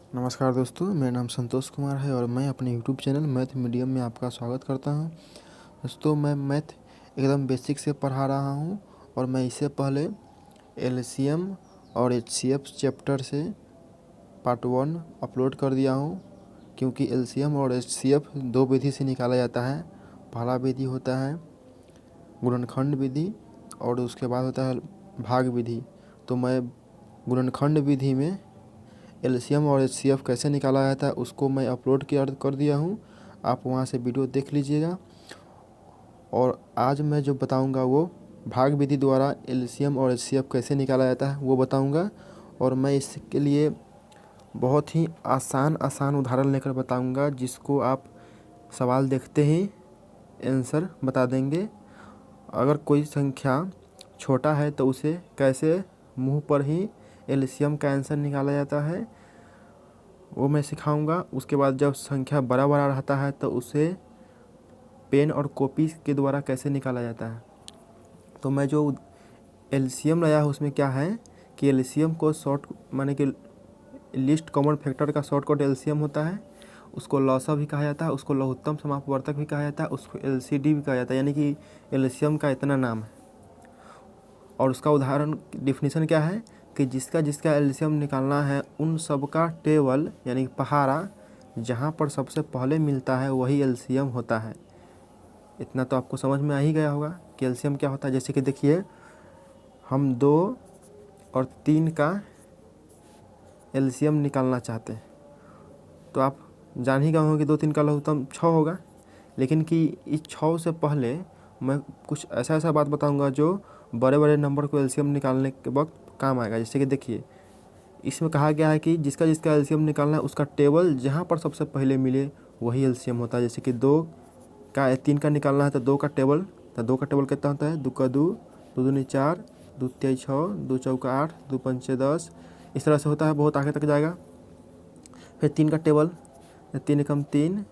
नमस्कार दोस्तों, मेरा नाम संतोष कुमार है और मैं अपने यूट्यूब चैनल मैथ मीडियम में आपका स्वागत करता हूं। दोस्तों, मैं मैथ एकदम बेसिक से पढ़ा रहा हूं और मैं इससे पहले एलसीएम और एचसीएफ चैप्टर से पार्ट 1 अपलोड कर दिया हूं, क्योंकि एलसीएम और एचसीएफ दो विधि से निकाला जाता है। पहला विधि होता है गुणनखंड विधि और उसके बाद होता है भाग विधि। तो मैं गुणनखंड विधि में एलसीएम और एचसीएफ कैसे निकाला जाता है उसको मैं अपलोड कर दिया हूँ। आप वहाँ से वीडियो देख लीजिएगा। और आज मैं जो बताऊँगा वो भाग विधि द्वारा एलसीएम और एचसीएफ कैसे निकाला जाता है वो बताऊँगा। और मैं इसके लिए बहुत ही आसान उदाहरण लेकर बताऊँगा, जिसको आप सवाल देखते ही आंसर बता देंगे। अगर कोई संख्या छोटा है तो उसे कैसे मुंह पर ही एलसीएम का आंसर निकाला जाता है वो मैं सिखाऊंगा। उसके बाद जब संख्या बड़ा रहता है तो उसे पेन और कॉपी के द्वारा कैसे निकाला जाता है। तो मैं जो एलसीएम लाया हूँ उसमें क्या है कि एलसीएम को शॉर्ट माने कि लिस्ट कॉमन फैक्टर का शॉर्टकट एलसीएम होता है। उसको लॉसा भी कहा जाता है, उसको लघुत्तम समापवर्तक भी कहा जाता है, उसको एलसीडी भी कहा जाता है, यानी कि एलसीएम का इतना नाम है। और उसका उदाहरण डिफिनीशन क्या है कि जिसका एलसीएम निकालना है उन सब का टेबल यानी पहाड़ा जहाँ पर सबसे पहले मिलता है वही एलसीएम होता है। इतना तो आपको समझ में आ ही गया होगा कि एलसीएम क्या होता है। जैसे कि देखिए, हम 2 और 3 का एलसीएम निकालना चाहते हैं तो आप जान ही गए होंगे कि 2 3 का लघुत्तम 6 होगा। लेकिन कि इस 6 से पहले मैं कुछ ऐसा बात बताऊंगा जो बड़े नंबर को एलसीएम निकालने के वक्त काम आएगा। जैसे कि देखिए, इसमें कहा गया है कि जिसका एलसीएम निकालना है उसका टेबल जहाँ पर सबसे पहले मिले वही एलसीएम होता है। जैसे कि 3 का निकालना है तो 2 का टेबल, तो 2 का टेबल कितना होता है, 2 का 2, 2 दूनी 4, 2 तिहाई 6, 2 चौका 8, 2 पंचे 10, इस तरह से होता है, बहुत आगे तक जाएगा। फिर 3 का टेबल, 3 एकम 3,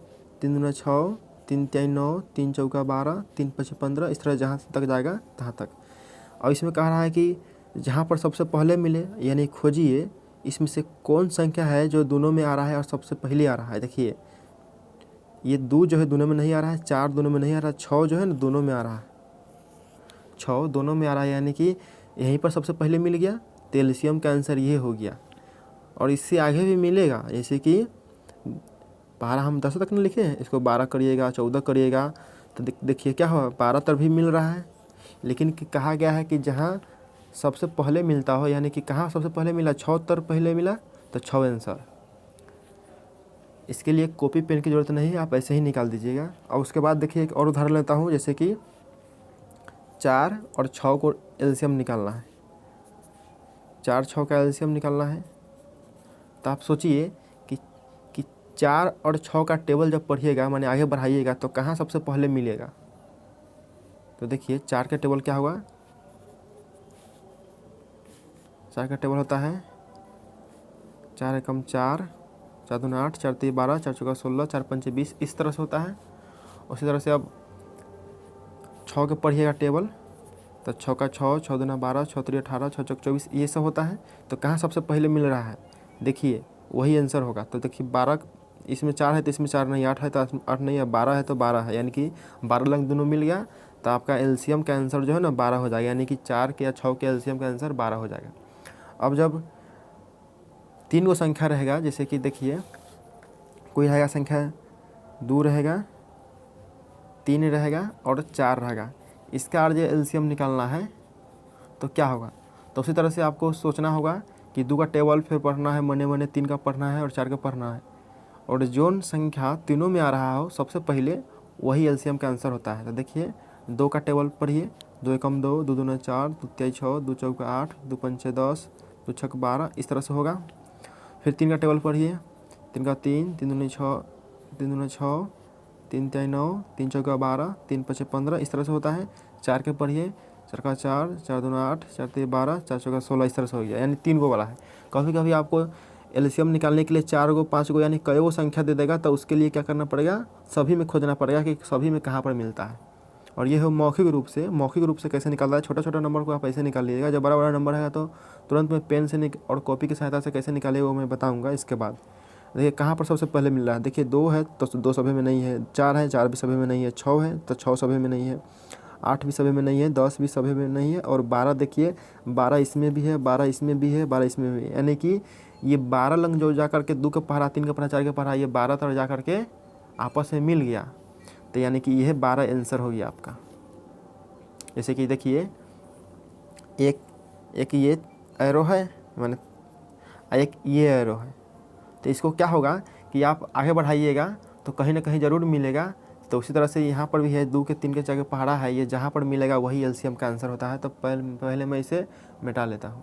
3 दूना 6, 3 तिहाई 9, 3 चौका 12, 3 पचे 15, इस तरह जहाँ तक जाएगा तहाँ तक। और इसमें कह रहा है कि जहाँ पर सबसे पहले मिले, यानी खोजिए इसमें से कौन संख्या है जो दोनों में आ रहा है और सबसे पहले आ रहा है। देखिए, ये 2 जो है दोनों में नहीं आ रहा है, 4 दोनों में नहीं आ रहा है, 6 जो है ना दोनों में आ रहा है, 6 दोनों में आ रहा है, यानी कि यहीं पर सबसे पहले मिल गया तो एलसीएम का आंसर ये हो गया। और इससे आगे भी मिलेगा, जैसे कि 12 हम 10 तक न लिखे हैं, इसको 12 करिएगा, 14 करिएगा तो देखिए क्या हुआ, 12 तक भी मिल रहा है। लेकिन कि कहा गया है कि जहाँ सबसे पहले मिलता हो, यानी कि कहाँ सबसे पहले मिला, 6 तर पहले मिला तो 6 आंसर। इसके लिए कॉपी पेन की ज़रूरत नहीं है, आप ऐसे ही निकाल दीजिएगा। और उसके बाद देखिए एक और उदाहरण लेता हूँ, जैसे कि 4 और 6 को एलसीएम निकालना है, 4 6 का एलसीएम निकालना है। तो आप सोचिए कि 4 और 6 का टेबल जब पढ़िएगा, माने आगे बढ़ाइएगा, तो कहाँ सबसे पहले मिलेगा। तो देखिए 4 का टेबल क्या होगा, 4 का टेबल होता है 4 एकम 4, 4 दूना 8, 4 तिहाई 12, 4 चौका 16, 4 पंचे 20, इस तरह से होता है। उसी तरह से अब 6 के पढ़िएगा टेबल, तो 6 का 6, 6 दूना 12, 6 तिहाई 18, 6 चौक 24, ये सब होता है। तो कहाँ सबसे पहले मिल रहा है, देखिए वही आंसर होगा। तो देखिए 12, इसमें 4 है तो इसमें 4 नहीं, 8 है तो 8 नहीं है, 12 है तो 12 है, यानी कि 12 लंग दोनों मिल गया। तो आपका एलसीएम का आंसर जो है ना 12 हो जाएगा, यानी कि 4 के या 6 के एलसीएम का आंसर 12 हो जाएगा। अब जब 3 गो संख्या रहेगा, जैसे कि देखिए कोई रहेगा संख्या 2 रहेगा, 3 रहेगा और 4 रहेगा, इसका जो एलसीएम निकालना है तो क्या होगा। तो उसी तरह से आपको सोचना होगा कि 2 का टेबल फिर पढ़ना है, मने 3 का पढ़ना है और 4 का पढ़ना है। और जो संख्या तीनों में आ रहा हो सबसे पहले वही एलसीएम का आंसर होता है। तो देखिए 2 का टेबल पढ़िए, 2 एकम 2, 2 दूना 4, 2 तिहाई 6, 2 चौका 8, 2 पंचे 10, 2 छक 12, इस तरह से होगा। फिर 3 का टेबल पढ़िए, 3 का 3, 3 दूनी 6, 3 दूना 6, 3 तिहाई 9, 3 चौका 12, 3 पचे 15, इस तरह से होता है। 4 के पढ़िए, 4 का 4, 4 दूना 8, 4 तिहाई 12, 4 चौका 16, इस तरह से हो गया, यानी 3 गो वाला है। कभी कभी आपको एलसीएम निकालने के लिए 4 गो 5 गो यानी कई गो संख्या दे देगा, तो उसके लिए क्या करना पड़ेगा, सभी में खोजना पड़ेगा कि सभी में कहाँ पर मिलता है। और ये हो मौखिक रूप से कैसे निकालता है। छोटा नंबर को आप ऐसे निकाल लीजिएगा, जब बड़ा नंबर है तो तुरंत में पेन से और कॉपी की सहायता से कैसे निकालेगा वो मैं बताऊंगा इसके बाद। देखिए कहाँ पर सबसे पहले मिल रहा है, देखिए 2 है तो 2 सभी में नहीं है, 4 है 4 भी सभी में नहीं है, 6 है तो 6 सभी में नहीं है, 8 भी सभी में नहीं है, 10 भी सभी में नहीं है, और 12 देखिए 12 इसमें भी है, 12 इसमें भी है, 12 इसमें भी है। यानी कि ये 12 लंग जो जा करके 2 का पहरा, 3 का पहरा, 4 का पहरा, ये 12 तरह जा करके आपस में मिल गया, तो यानी कि यह 12 आंसर हो गया आपका। जैसे कि देखिए एक ये एरो है, माने एक ये एरो है, तो इसको क्या होगा कि आप आगे बढ़ाइएगा तो कहीं ना कहीं ज़रूर मिलेगा। तो उसी तरह से यहाँ पर भी है 2 के 3 के जगह पहाड़ा है, ये जहाँ पर मिलेगा वही एलसीएम का आंसर होता है। तो पहले मैं इसे मिटा लेता हूँ।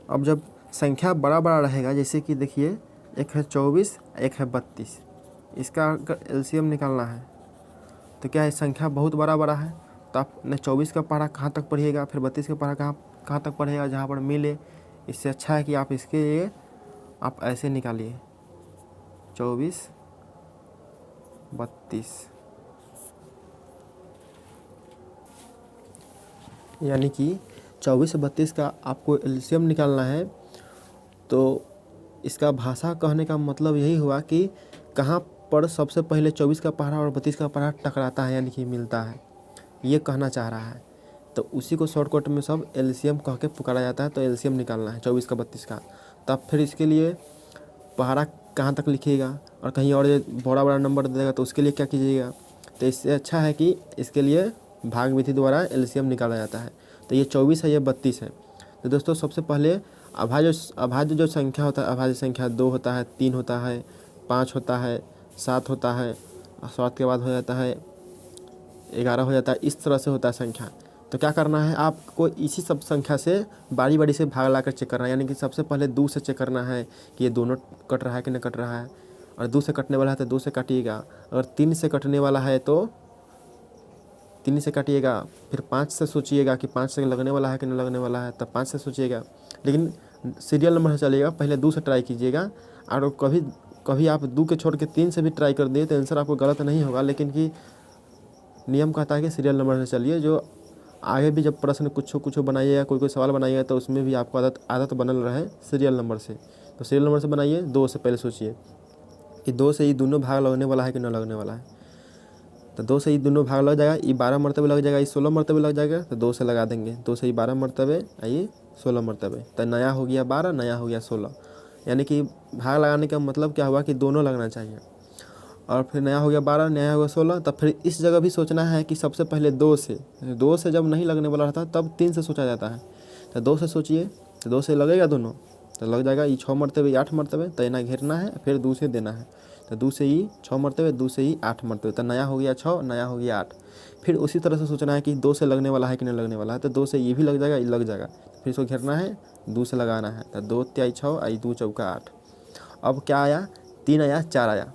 अब जब संख्या बड़ा बड़ा रहेगा, जैसे कि देखिए एक है 24, एक है 32, इसका एलसीएम निकालना है तो क्या है, संख्या बहुत बड़ा बड़ा है, तो आपने 24 का पहाड़ा कहाँ तक पढ़िएगा, फिर 32 का पहाड़ा कहाँ तक पढ़िएगा, जहाँ पर मिले। इससे अच्छा है कि आप इसके लिए आप ऐसे निकालिए 24 32, यानी कि 24 32 का आपको एलसीएम निकालना है। तो इसका भाषा कहने का मतलब यही हुआ कि कहाँ पर सबसे पहले 24 का पहाड़ा और 32 का पहाड़ा टकराता है, यानी कि मिलता है, ये कहना चाह रहा है। तो उसी को शॉर्टकट में सब एलसीएम कह के पुकारा जाता है। तो एलसीएम निकालना है 24 का 32 का, तब फिर इसके लिए पहाड़ा कहाँ तक लिखिएगा, और कहीं और बड़ा बड़ा नंबर दे देगा तो उसके लिए क्या कीजिएगा। तो इससे अच्छा है कि इसके लिए भाग विधि द्वारा एलसीएम निकाला जाता है। तो ये 24 है, ये 32 है। तो दोस्तों सबसे पहले अभाज्य जो संख्या होता है, अभाज्य संख्या 2 होता है, 3 होता है, 5 होता है, 7 होता है, 7 के बाद हो जाता है 11 हो जाता है, इस तरह से होता है संख्या। तो क्या करना है, आपको इसी सब संख्या से बारी बारी से भाग लाकर चेक करना है। यानी कि सबसे पहले 2 से चेक करना है कि ये दोनों कट रहा है कि नहीं कट रहा है, और 2 से कटने वाला है तो 2 से काटिएगा, अगर 3 से कटने वाला है तो 3 से काटिएगा। फिर 5 से सोचिएगा कि 5 से लगने वाला है कि नहीं लगने वाला है, तब 5 से सोचिएगा, लेकिन सीरियल नंबर से चलिएगा, पहले 2 से ट्राई कीजिएगा। और कभी आप 2 के छोड़ के 3 से भी ट्राई कर दिए तो आंसर आपको गलत नहीं होगा, लेकिन कि नियम कहता है कि सीरियल नंबर से चलिए। जो आगे भी जब प्रश्न कुछ बनाइएगा, कोई सवाल बनाइएगा, तो उसमें भी आपको आदत बनल रहे सीरियल नंबर से। तो सीरियल नंबर से बनाइए, 2 से पहले सोचिए कि 2 से ये दोनों भाग लगने वाला है कि न लगने वाला है। तो 2 से ये दोनों भाग लग जाएगा, ये 12 मरतबे लग जाएगा, ये 16 मरतबे लग जाएगा, तो 2 से लगा देंगे। 2 से ये 12 मरतबे, ये 16 मरतबे, तो नया हो गया 12, नया हो गया 16। यानी कि भाग लगाने का मतलब क्या हुआ कि दोनों लगना चाहिए। और फिर नया हो गया 12, नया हो गया 16। तब फिर इस जगह भी सोचना है कि सबसे पहले 2 से जब नहीं लगने वाला रहता तब 3 से सोचा जाता है। तो 2 से सोचिए, तो 2 से लगेगा दोनों, तो लग जाएगा ये 6 मरतबे, 8 मरतबे, तो इतना घेरना है, फिर 2 से देना है। तो 2 से ही 6 मरतबे, 2 से ही 8 मरतबे, तो नया हो गया 6, नया हो गया 8। फिर उसी तरह से सोचना है कि 2 से लगने वाला है कि नहीं लगने वाला है, तो 2 से ये भी लग जाएगा, ये लग जाएगा, फिर इसको घेरना है, 2 से लगाना है। तो 2 तिहाई 6, 2 चौका 8। अब क्या आया, 3 आया, 4 आया।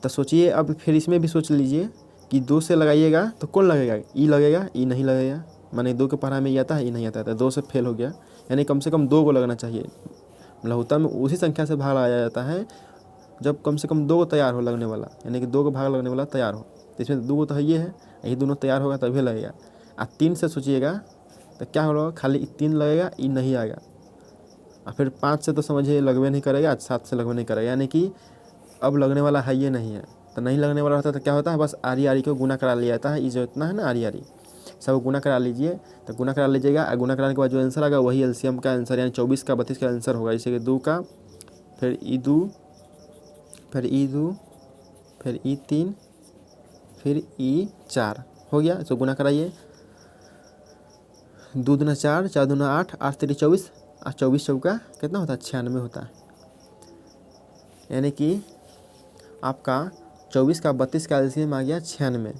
तो सोचिए, अब फिर इसमें भी सोच लीजिए कि 2 से लगाइएगा तो कौन लगेगा, ई लगेगा, ई नहीं लगेगा, माने 2 के पढ़ा में ये आता है, ई नहीं आता है, तो 2 से फेल हो गया। यानी कम से कम 2 को लगना चाहिए। लहुता में उसी संख्या से भाग लगाया जाता है जब कम से कम 2 को तैयार हो लगने वाला, यानी कि 2 को भाग लगने वाला तैयार हो। तो इसमें 2 को तो ये है, यही दोनों तैयार होगा तभी लगेगा। 3 से सोचिएगा तो क्या होगा, खाली 3 लगेगा, ई नहीं आएगा। और फिर 5 से तो समझिए लगवे नहीं करेगा, 7 से लगवे नहीं करेगा, यानी कि अब लगने वाला है ये नहीं है। तो नहीं लगने वाला होता तो क्या होता है, बस आरी को गुना करा लिया जाता है। ये जो इतना है ना आरी सब गुना करा लीजिए। तो गुना करा लीजिएगा, और गुना कराने के बाद जो आंसर आएगा वही एलसीएम का आंसर, यानी 24 का 32 का आंसर होगा। जैसे कि 2 का, फिर ई 2, फिर ई 2, फिर ई 3, फिर ई 4 हो गया। इसको गुना कराइए, 2 दूना 4, 4 दूना 8, 8 3 24, और 24 चौका कितना होता है, 96 होता है। यानी कि आपका 24 का 32 का एलसीएम आ गया 96।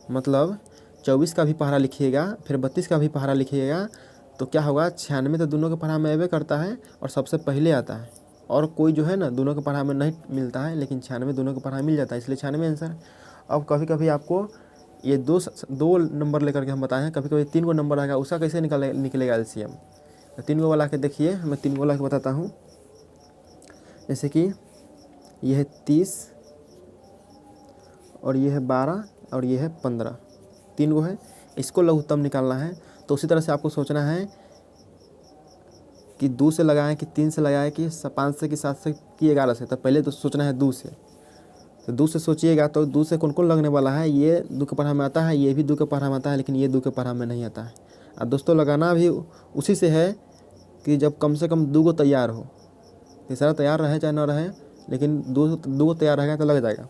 मतलब 24 का भी पहाड़ा लिखिएगा, फिर 32 का भी पहाड़ा लिखिएगा, तो क्या होगा, 96 तो दोनों के पहाड़ा में अवे करता है और सबसे पहले आता है। और कोई जो है ना दोनों के पहाड़ा में नहीं मिलता है, लेकिन 96 दोनों के पहाड़ा में मिल जाता है, इसलिए 96 आंसर। अब कभी कभी आपको ये दो नंबर लेकर के हम बताए हैं, कभी कभी 3 गो नंबर आएगा, उसका कैसे निकलेगा एलसीएम। तो 3 गो वाला के देखिए, मैं 3 गो वाला के बताता हूँ। जैसे कि यह है 30, और ये है 12, और ये है 15, 3 गो है। इसको लघुत्तम निकालना है। तो उसी तरह से आपको सोचना है कि 2 से लगाएं कि 3 से लगाएं कि 5 से कि 7 से कि 11 से। तो पहले तो सोचना है 2 से। तो 2 से सोचिएगा तो 2 से कौन कौन लगने वाला है, ये 2 के पढ़ा में आता है, ये भी 2 के पढ़ा में आता है, लेकिन ये 2 के पढ़ा में नहीं आता है। और दोस्तों लगाना भी उसी से है कि जब कम से कम 2 गो तैयार हो। तीसरा तैयार रहे चाहे ना रहे, लेकिन 2 गो तैयार रहेगा तो लग जाएगा।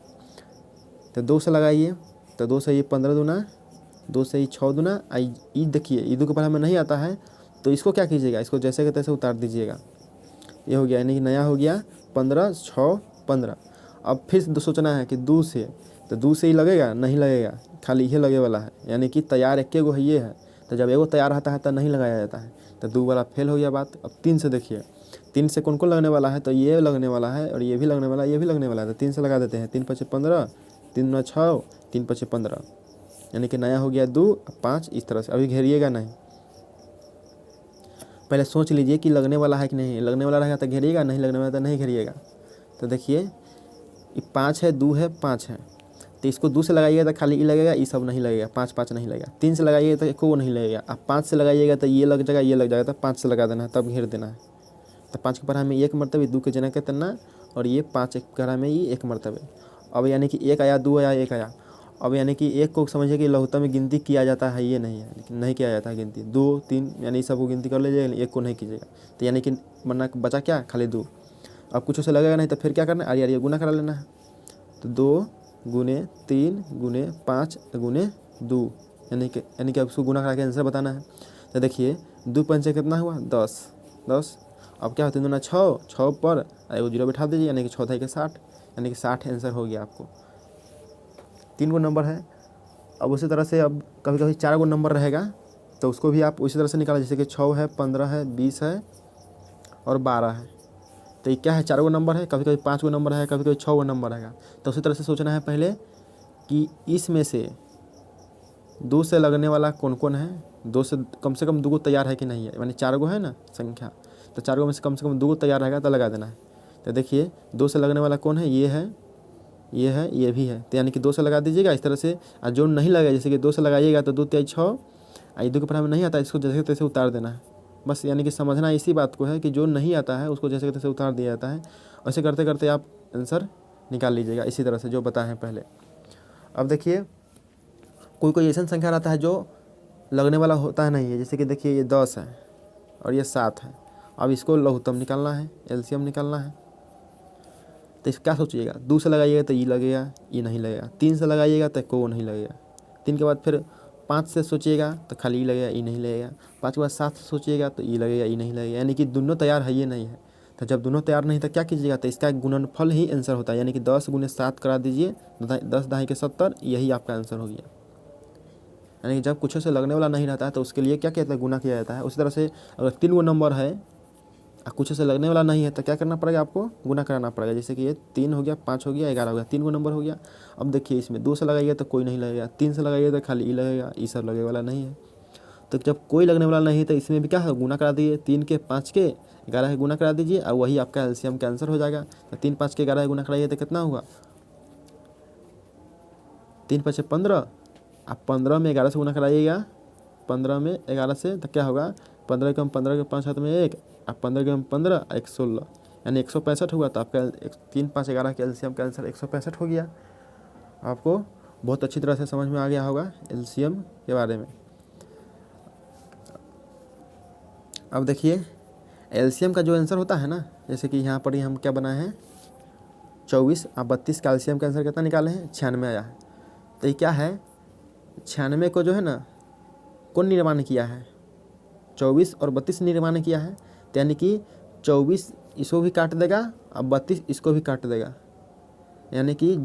तो 2 से लगाइए, तो 2 से ये 15 दूना, 2 से ही 6 दूना। ई देखिए ई 2 के पढ़ा में नहीं आता है, तो इसको क्या कीजिएगा, इसको जैसे के तैसे उतार दीजिएगा। ये हो गया, यानी कि नया हो गया 15, 6, 15। अब फिर से सोचना है कि 2 से, तो 2 से ही लगेगा, नहीं लगेगा, खाली ये लगे वाला है, यानी कि तैयार एक गो ये है। तो जब एगो तैयार रहता है तो नहीं लगाया जाता है, तो 2 वाला फेल हो गया बात। अब 3 से देखिए, 3 से कौन कौन लगने वाला है, तो ये लगने वाला है और ये भी लगने वाला है, ये भी लगने वाला है। तो 3 से लगा देते हैं, 3 5 15, 3 9 6, 3 5 15, यानी कि नया हो गया 2, 5। इस तरह से अभी घेरिएगा नहीं, पहले सोच लीजिए कि लगने वाला है कि नहीं। लगने वाला रहेगा तो घेरिएगा, नहीं लगने वाला तो नहीं घेरिएगा। तो देखिए ये 5 है, 2 है, 5 है, तो इसको 2 से लगाइएगा तो खाली ई लगेगा, ये सब नहीं लगेगा, 5 5 नहीं लगेगा। 3 से लगाइएगा तो एको नहीं लगेगा। अब 5 से लगाइएगा तो ये लग जाएगा, ये लग जाएगा, तो 5 से लगा देना है, तब घेर देना है। तो 5 के पढ़ा में 1 मरतबे, 2 के जना के तना, और ये 5 के पढ़ा में ये 1 मरतबे। अब यानी कि 1 आया, 2 आया, 1 आया। अब यानी कि 1 को समझिए कि लघुत्तम में गिनती किया जाता है, ये नहीं है, लेकिन नहीं किया जाता है गिनती। 2 3 यानी सबको गिनती कर लीजिएगा, 1 को नहीं कीजिएगा। तो यानी कि वरना बचा क्या, खाली 2। अब कुछ से लगेगा नहीं तो फिर क्या करना है, आरिया गुना करा लेना है। तो 2 गुने 3 गुने 5 गुने 2, यानी कि अब उसको गुना करा के आंसर बताना है। तो देखिए 2 पंचे कितना हुआ, 10 10। अब क्या होता है, 2 ना 6, 6 पर एगो 0 बैठा दीजिए, यानी कि 6 था के 60, यानी कि 60 आंसर हो गया आपको। 3 गो नंबर है। अब उसी तरह से अब कभी कभी 4 गो नंबर रहेगा, तो उसको भी आप उसी तरह से निकालें, जैसे कि 6 है, 15 है, 20 है और 12 है। तो ये क्या है, 4 गो नंबर है, कभी कभी 5 गो नंबर है, कभी कभी 6 गो नंबर रहेगा। तो उसी तरह से सोचना है पहले कि इसमें से 2 से लगने वाला कौन कौन है, 2 से कम 2 गो तैयार है कि नहीं है, यानी 4 गो है ना संख्या, तो 4 गो में से कम 2 गो तैयार रहेगा तो लगा देना है। तो देखिए 2 से लगने वाला कौन है, ये है, ये है, ये भी है, तो यानी कि 2 से लगा दीजिएगा इस तरह से। और जो नहीं लगेगा, जैसे कि 2 से लगाइएगा तो 2 3 6, ये 2 के पढ़ा में नहीं आता, इसको जैसे तैसे उतार देना है बस। यानी कि समझना इसी बात को है कि जो नहीं आता है उसको जैसे तैसे उतार दिया जाता है। ऐसे करते करते आप आंसर निकाल लीजिएगा, इसी तरह से जो बताए हैं पहले। अब देखिए कोई कोई ऐसा संख्या रहता है जो लगने वाला होता है नहीं है, जैसे कि देखिए ये 10 है और ये 7 है। अब इसको लघुत्तम निकालना है, एलसीएम निकालना है। तो इस क्या सोचिएगा, 2 से लगाइएगा तो ये लगेगा, ये नहीं लगेगा। 3 से लगाइएगा तो को नहीं लगेगा। 3 के बाद फिर 5 से सोचिएगा तो खाली ई लगेगा, ई नहीं लगेगा। 5 के बाद 7 से सोचिएगा तो ई लगेगा, ई नहीं लगेगा, यानी कि दोनों तैयार है, ये नहीं है। तो जब दोनों तैयार नहीं तो क्या कीजिएगा, तो इसका गुणनफल ही आंसर होता है, यानी कि 10 गुने 7 करा दीजिए, 10 दहाई के 70, यही आपका आंसर हो गया। यानी कि जब कुछ से लगने वाला नहीं रहता है तो उसके लिए क्या कहता है, गुना किया जाता है। उसी तरह से अगर 3 गो नंबर है और कुछ से लगने वाला नहीं है तो क्या करना पड़ेगा, आपको गुना कराना पड़ेगा। जैसे कि ये 3 हो गया, 5 हो गया, 11 हो गया, 3 गो नंबर हो गया। अब देखिए इसमें 2 से लगाइएगा तो कोई नहीं लगेगा, 3 से लगाइएगा तो खाली ई लगेगा, ई सब लगे वाला नहीं है। तो जब कोई लगने वाला नहीं है तो इसमें भी क्या है, गुना करा दीजिए। 3 के 5 के 11 के गुना करा दीजिए और वही आपका एलसीएम का आंसर हो जाएगा। तो 3 5 के 11 के गुना कराइए तो कितना हुआ, 3 5 15। आप 15 में 11 से गुना कराइएगा, 15 में 11 से तो क्या होगा, 15 के 15 के 5 हाथ में 1, अब 15 के 15 1 16, यानी 165 हुआ। तो आपका 3 5 11 के एलसीएम का आंसर 165 हो गया। आपको बहुत अच्छी तरह से समझ में आ गया होगा एलसीएम के बारे में। अब देखिए एलसीएम का जो आंसर होता है ना, जैसे कि यहाँ पर ही हम क्या बनाए हैं, 24 और 32 का एलसीएम का आंसर कितना निकाले हैं, 96 आया है। तो ये क्या है, 96 को जो है ना कौन निर्माण किया है, 24 और 32 निर्माण किया है। तो यानी कि 24 इसको भी काट देगा और 32 इसको भी काट देगा, यानी कि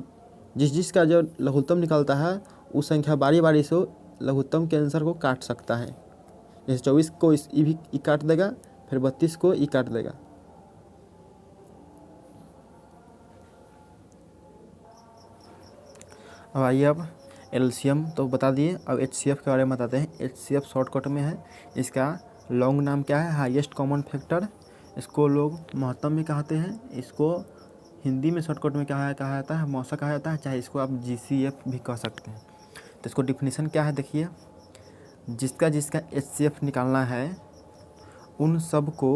जिसका जो लघुत्तम निकलता है उस संख्या बारी बारी से लघुत्तम के आंसर को काट सकता है। जैसे 24 को ई भी ई काट देगा, फिर 32 को ई काट देगा। अब आइए अब एलसीएम तो बता दिए, अब एचसीएफ के बारे में बताते हैं। एचसीएफ शॉर्टकट में है, इसका लॉन्ग नाम क्या है, हाईएस्ट कॉमन फैक्टर। इसको लोग महत्तम भी कहते हैं, इसको हिंदी में शॉर्टकट में कहा जाता है, मौसा कहा जाता है, चाहे इसको आप जीसीएफ भी कह सकते हैं। तो इसको डिफिनीसन क्या है, देखिए जिसका एचसीएफ निकालना है उन सब को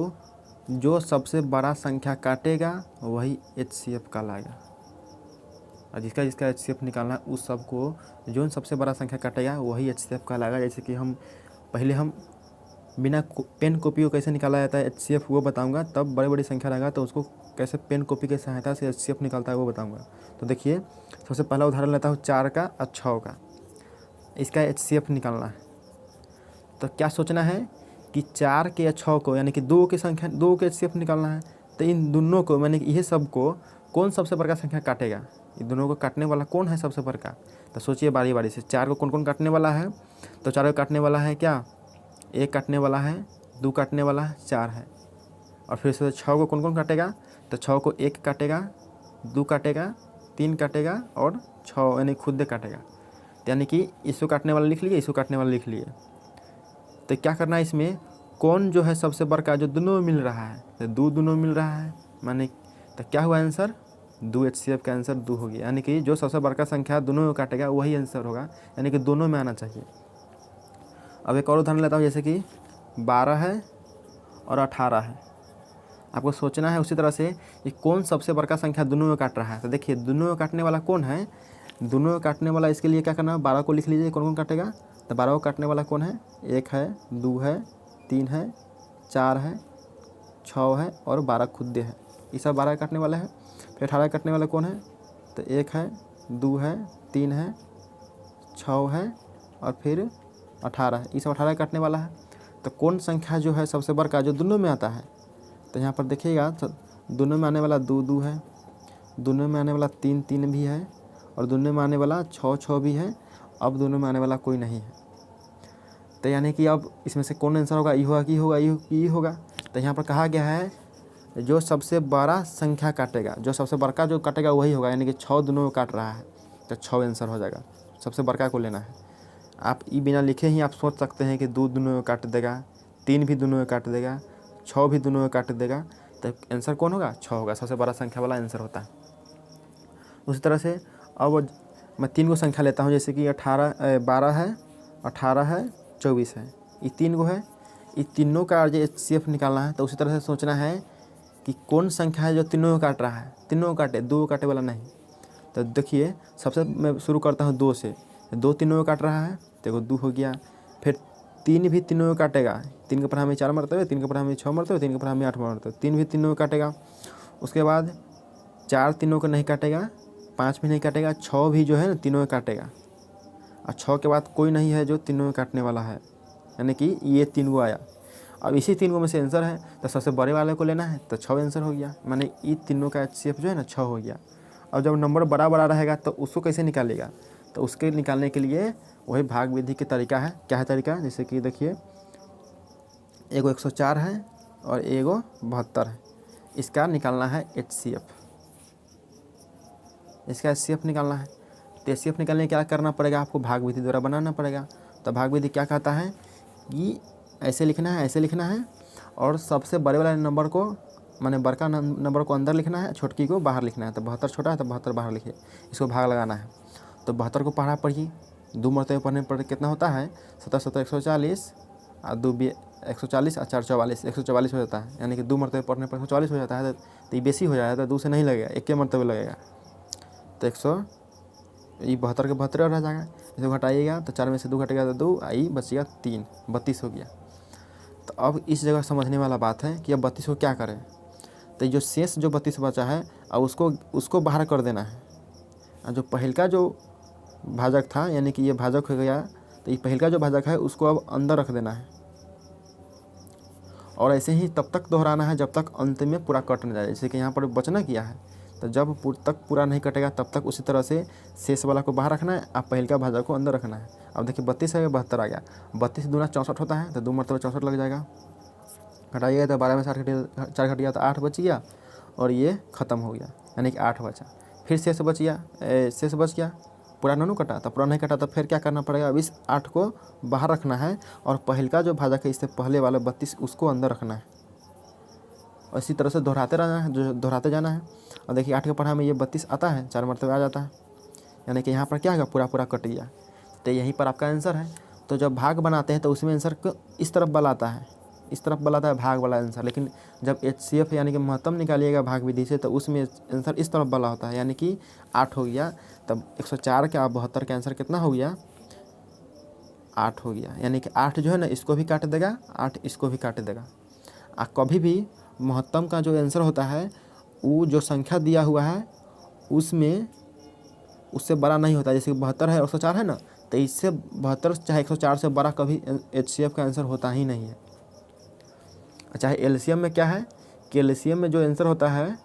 जो सबसे बड़ा संख्या काटेगा वही HCF कहलाएगा। और जिसका जिसका HCF निकालना है उस सबको जो सबसे बड़ा संख्या काटेगा वही HCF कहलाएगा। जैसे कि पहले हम बिना पेन कॉपी को कैसे निकाला जाता है HCF वो बताऊंगा, तब बड़ी बड़ी संख्या रहेगा तो उसको कैसे पेन कॉपी की सहायता से HCF निकलता है वो बताऊंगा। तो देखिए सबसे पहला उदाहरण लेता हूँ 4 का और 6 का, इसका HCF निकालना है। तो क्या सोचना है कि 4 के या 6 को यानी कि 2 की संख्या 2 के HCF निकालना है। तो इन दोनों को मैंने यह सब को कौन सबसे बड़ा संख्या काटेगा, इन दोनों को काटने वाला कौन है सबसे बड़ा। तो सोचिए बारी बारी से 4 को कौन कौन काटने वाला है। तो 4 को काटने वाला है क्या, 1 काटने वाला है, 2 काटने वाला है, 4 है। और फिर से 6 को कौन कौन काटेगा। तो 6 को 1 काटेगा, 2 काटेगा, 3 काटेगा और 6 यानी खुद दे काटेगा। यानी कि इसको काटने वाला लिख लिए, इसको काटने वाला लिख लिए। तो क्या करना है इसमें, कौन जो है सबसे बड़ा जो दोनों में मिल रहा है। तो 2 दोनों मिल रहा है माने तो क्या हुआ आंसर 2, HCF का आंसर 2 हो गया। यानी कि जो सबसे बड़ा संख्या दोनों में काटेगा वही आंसर होगा, यानी कि दोनों में आना चाहिए। अब एक और उदाहरण लेता हूँ, जैसे कि 12 है और 18 है। आपको सोचना है उसी तरह से कि कौन सबसे बड़ा संख्या दोनों में काट रहा है। तो देखिए दोनों में काटने वाला कौन है, दोनों में काटने वाला इसके लिए क्या करना है, 12 को लिख लीजिए कौन कौन काटेगा। तो 12 को काटने वाला कौन है, 1 है, 2 है, 3 है, 4 है, 6 है और 12 खुद है। ये सब 12 काटने वाला है। फिर 18 काटने वाला कौन है, तो 1 है, 2 है, 3 है, 6 है और फिर 18 है। ये सब 18 काटने वाला है। तो कौन संख्या जो है सबसे बड़ा जो दोनों में आता है। तो यहाँ पर देखिएगा दोनों में आने वाला 2 2 है, दोनों में आने वाला 3 3 भी है और दोनों में आने वाला 6 6 भी है। अब दोनों में आने वाला कोई नहीं है। तो यानी कि अब इसमें से कौन आंसर होगा, ये होगा कि होगा ये होगा। तो यहाँ पर कहा गया है जो सबसे बड़ा संख्या काटेगा, जो सबसे बड़ा जो काटेगा वही होगा। यानी कि 6 दोनों में काट रहा है तो 6 आंसर हो जाएगा, सबसे बड़ा को लेना है। आप ये बिना लिखे ही आप सोच सकते हैं कि 2 दोनों में काट देगा, 3 भी दोनों में काट देगा, 6 भी दोनों में काट देगा। तो आंसर कौन होगा, 6 होगा, सबसे बड़ा संख्या वाला आंसर होता है। उसी तरह से अब मैं 3 को संख्या लेता हूँ, जैसे कि 12 है, 18 है, 24 है। ये 3 को है, ये तीनों का जो HCF निकालना है। तो उसी तरह से सोचना है कि कौन संख्या है जो तीनों को काट रहा है, तीनों को काटे, 2 काटे वाला नहीं। तो देखिए सबसे मैं शुरू करता हूँ 2 से। 2 तीनों को काट रहा है, देखो 2 हो गया। फिर 3 भी तीनों को काटेगा, 3 के ऊपर हमें 4 मरते हुए, 3 के ऊपर हमें 6 मरते हुए, 3 के ऊपर हमें 8 मरते हुए, 3 भी तीनों को काटेगा। उसके बाद 4 तीनों को नहीं काटेगा, 5 भी नहीं काटेगा, 6 भी जो है ना तीनों को काटेगा। और 6 के बाद कोई नहीं है जो तीनों को काटने वाला है, यानी कि ये 3 को आया। अब इसी 3 में से आंसर है तो सबसे बड़े वाले को लेना है। तो 6 आंसर हो गया, माने ये तीनों का HCF जो है ना 6 हो गया। और जब नंबर बड़ा बड़ा रहेगा तो उसको कैसे निकालेगा। तो उसके निकालने के लिए वही भाग विधि के तरीका है। क्या है तरीका, जैसे कि देखिए एगो 104 है और एगो 72 है, इसका निकालना है HCF, इसका HCF निकालना है। तो HCF निकालने क्या करना पड़ेगा, आपको भाग विधि द्वारा बनाना पड़ेगा। तो भाग विधि क्या कहता है कि ऐसे लिखना है, ऐसे लिखना है और सबसे बड़े वाले नंबर को माने बड़का नंबर को अंदर लिखना है, छोटकी को बाहर लिखना है। तो 72 छोटा है तो 72 बाहर लिखिए, इसको भाग लगाना है। तो 72 को पढ़ा पढ़िए, 2 मरतबे पढ़ने पर कितना होता है, 7 7 140 और 2 140 और 4 44, 144 हो जाता है। यानी कि 2 मरतबे पढ़ने पर 144 हो जाता है। तो ये बेसी हो जाएगा, तो 2 से नहीं लगेगा, 1 के मरतबे लगेगा। तो 72 के 72 रह जाएगा। इसको घटाइएगा तो 4 में से 2 घटेगा तो 2, आई बचेगा 3, 32 हो गया। तो अब इस जगह समझने वाला बात है कि अब 32 को क्या करें। तो जो शेष जो 32 बचा है अब उसको बाहर कर देना है। और जो पहल का जो भाजक था, यानी कि ये भाजक हो गया, तो ये पहल का जो भाजक है उसको अब अंदर रख देना है। और ऐसे ही तब तक दोहराना है जब तक अंत में पूरा कट न जाए। जैसे कि यहाँ पर बचना किया है, तो जब तक पूरा नहीं कटेगा तब तक उसी तरह से शेष वाला को बाहर रखना है, आप पहल का भाजक को अंदर रखना है। अब देखिए 32 है, 72 आ गया, 32 दूना 64 होता है, तो 2 मरतबे 64 लग जाएगा। घटाइएगा तो 12 में 4 घट गया तो 8 बच गया और ये ख़त्म हो गया, यानी कि 8 बचा। फिर शेष बच गया, पूरा ननू कटा, तो पूरा नहीं कटा तो फिर क्या करना पड़ेगा, अब इस 8 को बाहर रखना है और पहल का जो भाजक है इससे पहले वाला 32 उसको अंदर रखना है। और इसी तरह से दोहराते जाना है। और देखिए 8 के पढ़ा में ये 32 आता है, 4 मरतबे आ जाता है, यानी कि यहाँ पर क्या होगा, पूरा कट गया। तो यहीं पर आपका आंसर है। तो जब भाग बनाते हैं तो उसमें आंसर को इस तरफ बल आता है, इस तरफ वाला था भाग वाला आंसर, लेकिन जब HCF यानी कि महत्तम निकालिएगा भाग विधि से तो उसमें आंसर इस तरफ वाला होता है, यानी कि 8 हो गया। तब 104 के 72 का आंसर कितना हो गया, 8 हो गया। यानी कि 8 जो है ना इसको भी काट देगा, 8 इसको भी काट देगा। कभी भी महत्तम का जो आंसर होता है वो जो संख्या दिया हुआ है उसमें उससे बड़ा नहीं होता। जैसे कि 72 है 104 है ना, तो इससे 72 चाहे 104 से बड़ा कभी HCF का आंसर होता ही नहीं है। चाहे LCM में क्या है कि LCM में जो आंसर होता है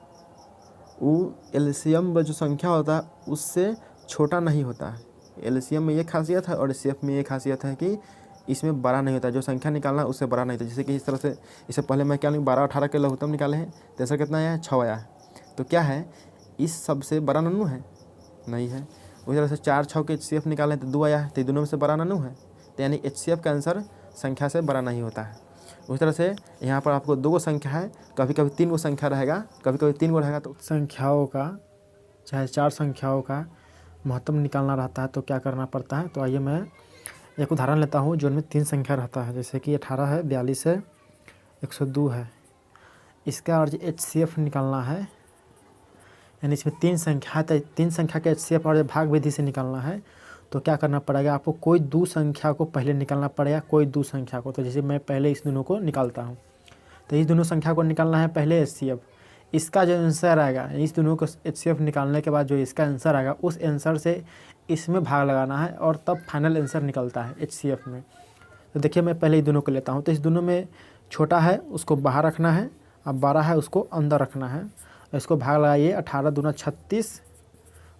वो LCM में जो संख्या होता है उससे छोटा नहीं होता है। LCM में ये खासियत है और HCF में ये खासियत है कि इसमें बड़ा नहीं होता, जो संख्या निकालना है उससे बड़ा नहीं होता। जैसे कि इस तरह से, इससे पहले मैं क्या 12 18 के लघुत्तम निकाले हैं, तो आंसर कितना आया है, 6 आया है। तो क्या है, इस सबसे बड़ा नन्नू है, नहीं है। उसी तरह से 4 6 के HCF निकाले तो 2 आया है, तो दोनों में से बड़ा नन्नू है। तो यानी HCF का आंसर संख्या से बड़ा नहीं होता है। उसी तरह से यहाँ पर आपको 2 संख्या है, कभी कभी 3 संख्या रहेगा, कभी कभी 3 रहेगा। तो संख्याओं का चाहे 4 संख्याओं का महत्तम निकालना रहता है तो क्या करना पड़ता है। तो आइए मैं एक उदाहरण लेता हूँ जो इनमें 3 संख्या रहता है, जैसे कि 18 है, 42 है, 102 है। इसका और HCF निकालना है, यानी इसमें 3 संख्या है तो 3 संख्या के HCF और भाग विधि से निकालना है। तो क्या करना पड़ेगा, आपको कोई 2 संख्या को पहले निकालना पड़ेगा, कोई 2 संख्या को। तो जैसे मैं पहले इस दोनों को निकालता हूँ, तो इस दोनों संख्या को निकालना है पहले HCF। इसका जो आंसर आएगा, इस दोनों को HCF निकालने के बाद जो इसका आंसर आएगा उस आंसर से इसमें भाग लगाना है और तब फाइनल आंसर निकलता है HCF में। तो देखिए मैं पहले इस दोनों को लेता हूँ, तो इस दोनों में छोटा है उसको बाहर रखना है, अब बड़ा है उसको अंदर रखना है। इसको भाग लगाइए, 18 दूना 36,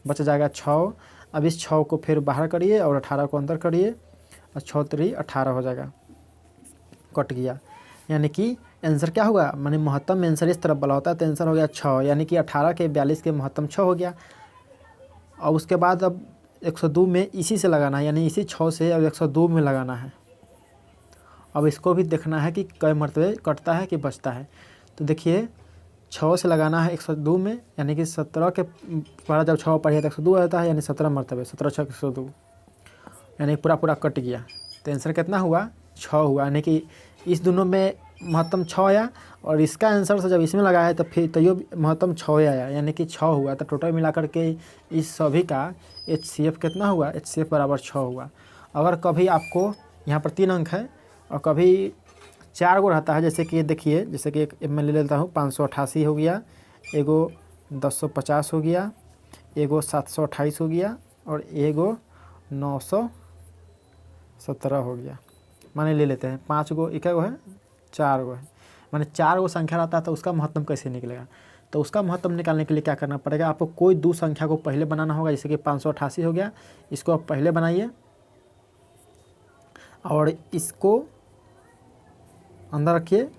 बच जाएगा 6। अब इस 6 को फिर बाहर करिए और 18 को अंदर करिए और 6 3 18 हो जाएगा, कट गया। यानी कि आंसर क्या होगा, माने महत्तम आंसर इस तरफ वाला होता है तो आंसर हो गया 6, यानी कि 18 के 42 के महत्तम 6 हो गया। और उसके बाद अब 102 में इसी से लगाना है, यानी इसी 6 से अब 102 में लगाना है। अब इसको भी देखना है कि कई मरतबे कटता है कि बचता है। तो देखिए 6 से लगाना है 102 में, यानी कि 17 के बारह जब 6 पढ़िए तो 102 आता है, यानी 17 मरतबे, 17 6 102, यानी पूरा कट गया। तो आंसर कितना हुआ, 6 हुआ। यानी कि इस दोनों में महत्तम 6 आया और इसका आंसर से जब इसमें लगा है तो फिर तैयो महत्तम 6 आया, यानी कि 6 हुआ। तो टोटल मिलाकर के इस सभी का HCF कितना हुआ, HCF बराबर 6 हुआ। अगर कभी आपको यहाँ पर 3 अंक है और कभी 4 गो रहता है, जैसे कि देखिए, जैसे कि एक मैं ले लेता हूँ 588 हो गया, एगो 1050 हो गया, एगो 728 हो गया और एगो 917 हो गया। माने ले लेते हैं 5 गो, एक गो है 4 गो है, माने 4 गो संख्या रहता है। तो उसका महत्तम कैसे निकलेगा, तो उसका महत्तम निकालने के लिए क्या करना पड़ेगा, आपको कोई 2 संख्या को पहले बनाना होगा। जैसे कि 588 हो गया, इसको आप पहले बनाइए और इसको अंदर रखिए।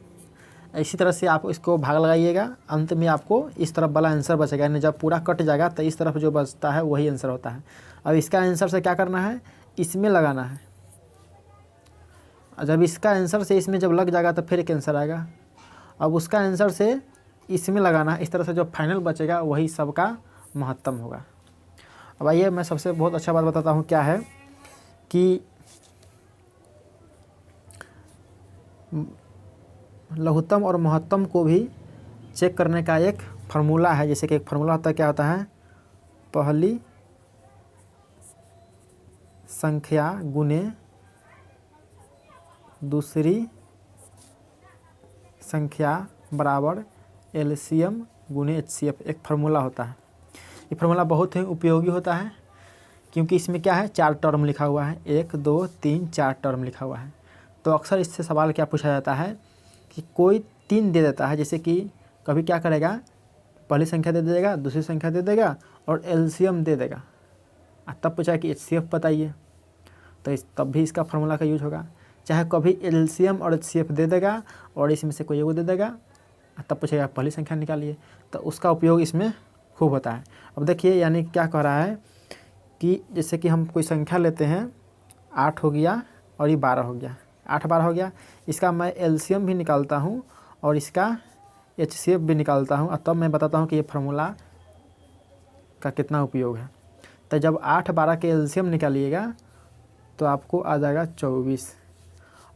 इसी तरह से आप इसको भाग लगाइएगा, अंत में आपको इस तरफ वाला आंसर बचेगा, यानी जब पूरा कट जाएगा तो इस तरफ जो बचता है वही आंसर होता है। अब इसका आंसर से क्या करना है, इसमें लगाना है। जब इसका आंसर से इसमें जब लग जाएगा तो फिर एक आंसर आएगा, अब उसका आंसर से इसमें लगाना है। इस तरह से जो फाइनल बचेगा वही सबका महत्तम होगा। अब आइए मैं सबसे बहुत अच्छा बात बताता हूँ, क्या है कि लघुत्तम और महत्तम को भी चेक करने का एक फार्मूला है। जैसे कि एक फार्मूला होता है, क्या होता है, पहली संख्या गुने दूसरी संख्या बराबर LCM गुने HCF, एक फार्मूला होता है। ये फार्मूला बहुत ही उपयोगी होता है क्योंकि इसमें क्या है, 4 टर्म लिखा हुआ है, 1 2 3 4 टर्म लिखा हुआ है। तो अक्सर इससे सवाल क्या पूछा जाता है कि कोई 3 दे देता है, जैसे कि कभी क्या करेगा, पहली संख्या दे देगा, दूसरी संख्या दे देगा और LCM दे देगा, तब पूछा कि HCF बताइए, तो तब भी इसका फार्मूला का यूज होगा। चाहे कभी LCM और HCF दे देगा और इसमें से कोई एगो दे देगा, तब पूछेगा पहली संख्या निकालिए, तो उसका उपयोग इसमें खूब होता है। अब देखिए यानी क्या कह रहा है कि जैसे कि हम कोई संख्या लेते हैं, 8 हो गया और ये 12 हो गया, 8 12 हो गया, इसका मैं LCM भी निकालता हूँ और इसका HCF भी निकालता हूँ, और तब मैं बताता हूँ कि ये फार्मूला का कितना उपयोग है। तो जब 8 12 के LCM निकालिएगा तो आपको आ जाएगा 24,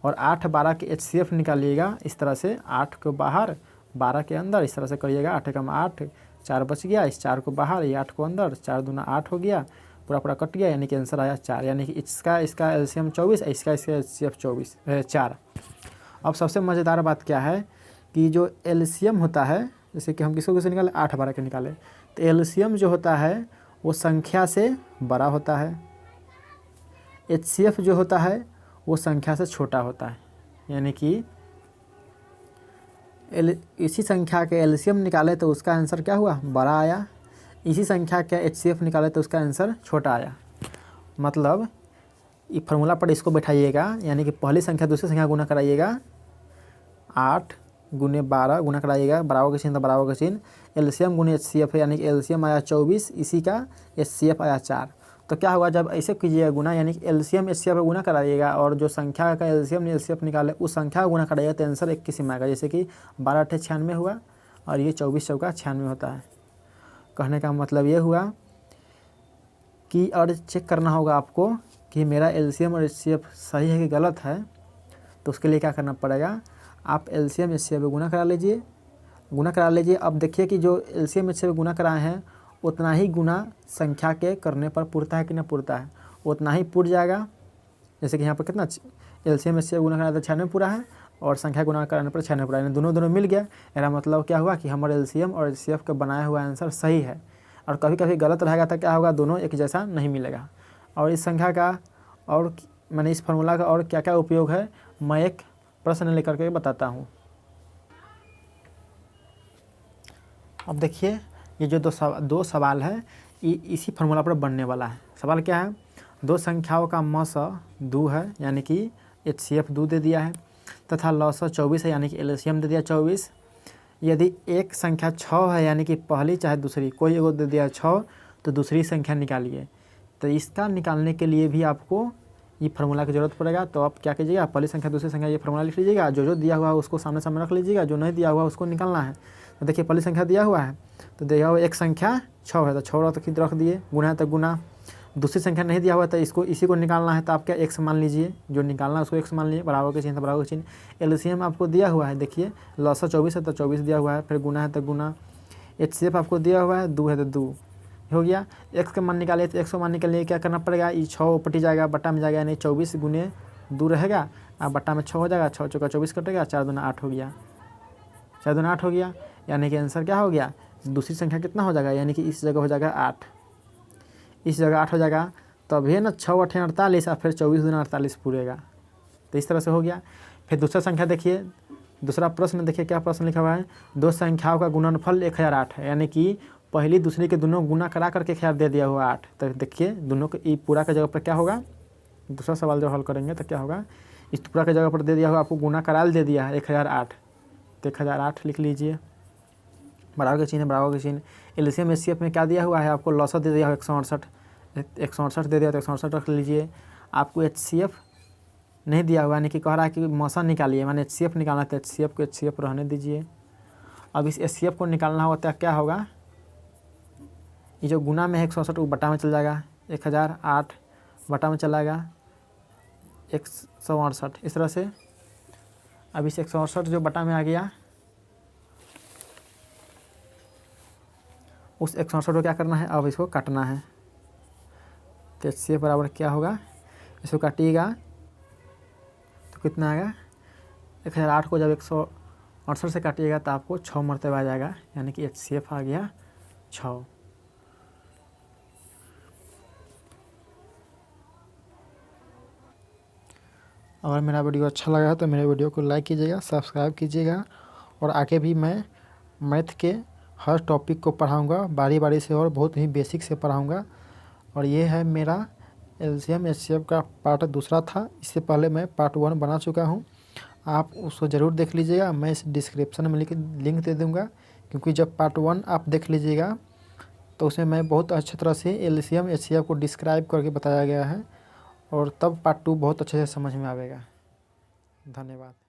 और 8 12 के HCF निकालिएगा इस तरह से, 8 को बाहर 12 के अंदर इस तरह से करिएगा, 8 एकम 8, 4 बच गया, इस 4 को बाहर, ये 8 को अंदर, 4 दूना 8 हो गया, पूरा पूरा कट गया, यानी कि आंसर आया 4, यानी कि इसका LCM 24, इसका HCF 4। अब सबसे मज़ेदार बात क्या है कि जो LCM होता है, जैसे कि हम किसको निकाले, 8 12 के निकाले, तो LCM जो होता है वो संख्या से बड़ा होता है, HCF जो होता है वो संख्या से छोटा होता है, यानी कि इसी संख्या के LCM निकाले तो उसका आंसर क्या हुआ, बड़ा आया, इसी संख्या का HCF निकाले तो उसका आंसर छोटा आया। मतलब ये फार्मूला पर इसको बैठाइएगा, यानी कि पहली संख्या दूसरी संख्या गुना कराइएगा, 8 गुने 12 गुना कराइएगा, बराबर का चिन्ह तो बराबर का चिन्ह, LCM गुने HCF, यानी कि LCM आया 24, इसी का HCF आया 4। तो क्या होगा, जब ऐसे कीजिएगा गुना, यानी कि LCM HCF गुना कराइएगा और जो संख्या का LCM HCF निकाले उस संख्या का गुना कराइएगा तो आंसर एक किस्म आएगा, जैसे कि 12 8 96 हुआ और ये 24 चौका 96 होता है। कहने का मतलब ये हुआ कि और चेक करना होगा आपको कि मेरा LCM और HCF सही है कि गलत है, तो उसके लिए क्या करना पड़ेगा, आप LCM HCF गुना करा लीजिए। अब देखिए कि जो LCM HCF गुना कराए हैं उतना ही गुना संख्या के करने पर पुरता है कि नहीं पुरता है, उतना ही पुर जाएगा। जैसे कि यहाँ पर कितना LCM HCF गुना कराया तो 96 पूरा है और संख्या गुना कराने पर 96 पूरा, यानी दोनों मिल गया। मेरा मतलब क्या हुआ कि हमारे LCM और HCF का बनाया हुआ आंसर सही है। और कभी कभी गलत रहेगा तो क्या होगा, दोनों एक जैसा नहीं मिलेगा। और इस संख्या का और मैंने इस फार्मूला का और क्या क्या उपयोग है मैं एक प्रश्न लेकर के बताता हूँ। अब देखिए ये जो दो सवाल है ये इसी फार्मूला पर बनने वाला है। सवाल क्या है, दो संख्याओं का मस 2 है, यानी कि HCF 2 दे दिया है, तथा लॉस 24 है, यानी कि LCM दे दिया 24। यदि एक संख्या 6 है, यानी कि पहली चाहे दूसरी कोई एगो दे दिया 6, तो दूसरी संख्या निकालिए। तो इसका निकालने के लिए भी आपको ये फार्मूला की ज़रूरत पड़ेगा। तो आप क्या कीजिएगा, पहली संख्या दूसरी संख्या ये फार्मूला लिख लीजिएगा, जो दिया हुआ है उसको सामने सामने रख लीजिएगा, जो नहीं दिया हुआ उसको निकालना है। तो देखिए पहली संख्या दिया हुआ है, तो दिया हुआ एक संख्या 6 है तो 6 रख दिए, गुना है तो गुना। दूसरी संख्या नहीं दिया हुआ तो इसी को निकालना है, तो आप क्या x मान लीजिए, जो निकालना है उसको x मान लीजिए, बराबर के चिन्ह तो बराबर के चिन्ह। LCM आपको दिया हुआ है, देखिए लॉस 24 है तो 24 दिया हुआ है, फिर गुना है तो गुना। HCF आपको दिया हुआ है 2 है तो 2 हो गया। x का मान निकालिए, तो x का मान निकालने क्या करना पड़ेगा, ये 6 पटी जाएगा, बट्टा में जाएगा, यानी 24 गुने 2 रहेगा, अब बट्टा में 6 हो जाएगा, 6 चौका 24 कटेगा, 4 दूना 8 हो गया, 4 दूना 8 हो गया, यानी कि आंसर क्या हो गया, दूसरी संख्या कितना हो जाएगा, यानी कि इस जगह हो जाएगा 8, इस जगह 8 हो जाएगा, तब है ना 6 8 48 और फिर 24 दूना 48 पूरेगा। तो इस तरह से हो गया। फिर दूसरा संख्या देखिए, दूसरा प्रश्न देखिए क्या प्रश्न लिखा हुआ है, दो संख्याओं का गुणनफल 1008 है, यानी कि पहली दूसरी के दोनों गुना करा करके 1000 दे दिया हुआ 8। तो देखिए दोनों के ई पूरा के जगह पर क्या होगा, दूसरा सवाल जो हल करेंगे तो क्या होगा, इस पूरा के जगह पर दे दिया हुआ आपको गुना कराल दे दिया है 1008, तो 1008 लिख लीजिए, बराबर के चिन्ह बराबर के चिन्ह। LCM HCF में क्या दिया हुआ है, आपको लॉस दे दिया है 168 दे दिया तो 168 रख लीजिए। आपको HCF नहीं दिया हुआ, यानी कि कह रहा है कि मौसा निकालिए, मैंने HCF निकालना था, HCF को HCF रहने दीजिए। अब इस HCF को निकालना होता है, क्या होगा, ये जो गुना में है 168 वो बटा में चल जाएगा, 1008 बटा में चला जाएगा 168, इस तरह से। अब इस 168 जो बटा में आ गया, उस 168 को क्या करना है, अब इसको काटना है। तो HCF बराबर क्या होगा, इसको काटिएगा तो कितना आएगा, 1008 को जब 168 से काटिएगा तो आपको 6 मरतबा आ जाएगा, यानी कि HCF आ गया 6। अगर मेरा वीडियो अच्छा लगा है तो मेरे वीडियो को लाइक कीजिएगा, सब्सक्राइब कीजिएगा, और आगे भी मैं मैथ के हर टॉपिक को पढ़ाऊँगा बारी बारी से, और बहुत ही बेसिक से पढ़ाऊँगा। और ये है मेरा LCM HCF का पार्ट दूसरा था, इससे पहले मैं पार्ट 1 बना चुका हूँ, आप उसको ज़रूर देख लीजिएगा। मैं इस डिस्क्रिप्शन में लिंक दे दूँगा, क्योंकि जब पार्ट 1 आप देख लीजिएगा तो उसमें मैं बहुत अच्छी तरह से LCM HCF को डिस्क्राइब करके बताया गया है, और तब पार्ट 2 बहुत अच्छे से समझ में आएगा। धन्यवाद।